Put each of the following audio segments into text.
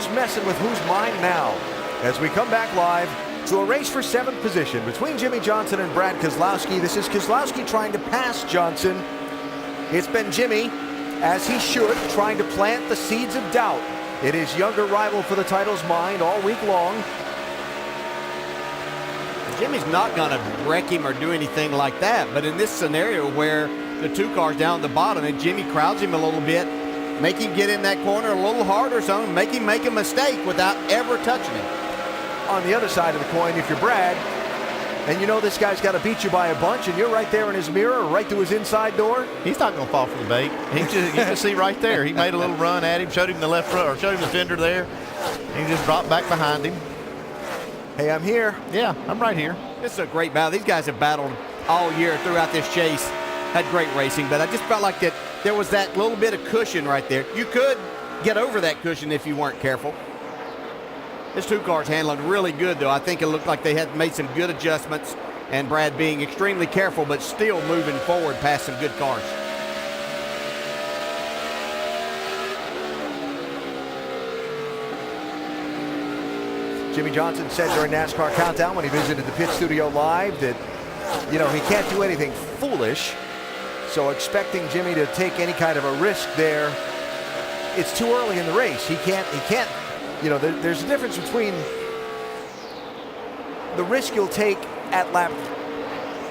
who's messing with whose mind now? As we come back live to a race for 7th position between Jimmie Johnson and Brad Keselowski. This is Keselowski trying to pass Johnson. It's been Jimmie, as he should, trying to plant the seeds of doubt in his younger rival for the title's mind all week long. Jimmy's not going to wreck him or do anything like that, but in this scenario where the 2 cars down at the bottom and Jimmie crowds him a little bit, make him get in that corner a little harder, so make him make a mistake without ever touching him. On the other side of the coin, if you're Brad, and you know this guy's got to beat you by a bunch, and you're right there in his mirror, right to his inside door. He's not going to fall for the bait. You can see right there. He made a little run at him, showed him the left front, or showed him the fender there. He just dropped back behind him. Hey, I'm here. Yeah, I'm right here. This is a great battle. These guys have battled all year throughout this chase. Had great racing, but I just felt like that there was that little bit of cushion right there. You could get over that cushion if you weren't careful. This 2 cars handling really good, though. I think it looked like they had made some good adjustments, and Brad being extremely careful, but still moving forward past some good cars. Jimmie Johnson said during NASCAR Countdown when he visited the pit studio live that, you know, he can't do anything foolish. So expecting Jimmie to take any kind of a risk there, it's too early in the race. He can't, you know, there's a difference between the risk you'll take at lap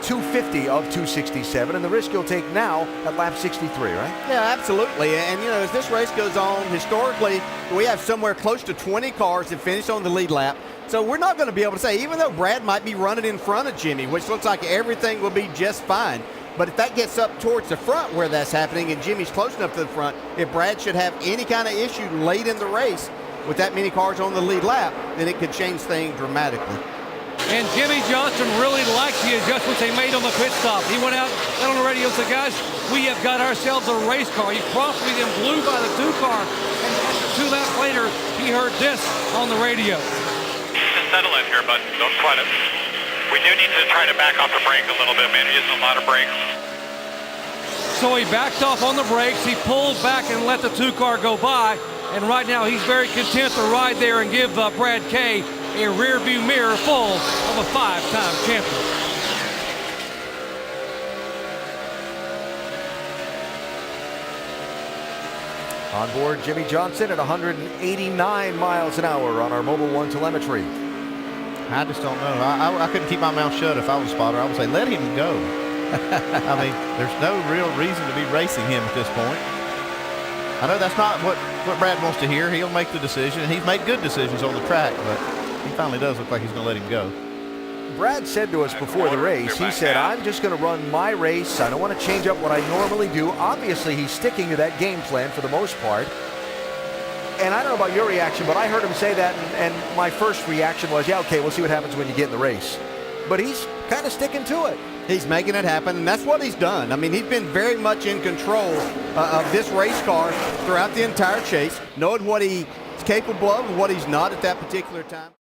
250 of 267 and the risk you'll take now at lap 63, right? Yeah, absolutely. And, you know, as this race goes on, historically, we have somewhere close to 20 cars that finish on the lead lap. So we're not going to be able to say, even though Brad might be running in front of Jimmie, which looks like everything will be just fine, but if that gets up towards the front where that's happening and Jimmie's close enough to the front, if Brad should have any kind of issue late in the race with that many cars on the lead lap, then it could change things dramatically. And Jimmie Johnson really liked the adjustments they made on the pit stop. He went out on the radio and said, guys, we have got ourselves a race car. He promptly then blew by the 2 car. And 2 laps later, he heard this on the radio. Just settle in here, bud. Don't sweat it. We do need to try to back off the brake a little bit, man. We're using a lot of brakes. So he backed off on the brakes. He pulled back and let the 2 car go by. And right now, he's very content to ride there and give Brad K a rear view mirror full of a 5-time champion. On board Jimmie Johnson at 189 miles an hour on our Mobil 1 telemetry. I just don't know. I couldn't keep my mouth shut if I was a spotter. I would say, let him go. I mean, there's no real reason to be racing him at this point. I know that's not what Brad wants to hear. He'll make the decision, and he's made good decisions on the track, but he finally does look like he's going to let him go. Brad said to us before the race, he said, I'm just going to run my race. I don't want to change up what I normally do. Obviously, he's sticking to that game plan for the most part. And I don't know about your reaction, but I heard him say that, and my first reaction was, yeah, okay, we'll see what happens when you get in the race. But he's kind of sticking to it. He's making it happen, and that's what he's done. I mean, he's been very much in control of this race car throughout the entire chase, knowing what he's capable of and what he's not at that particular time.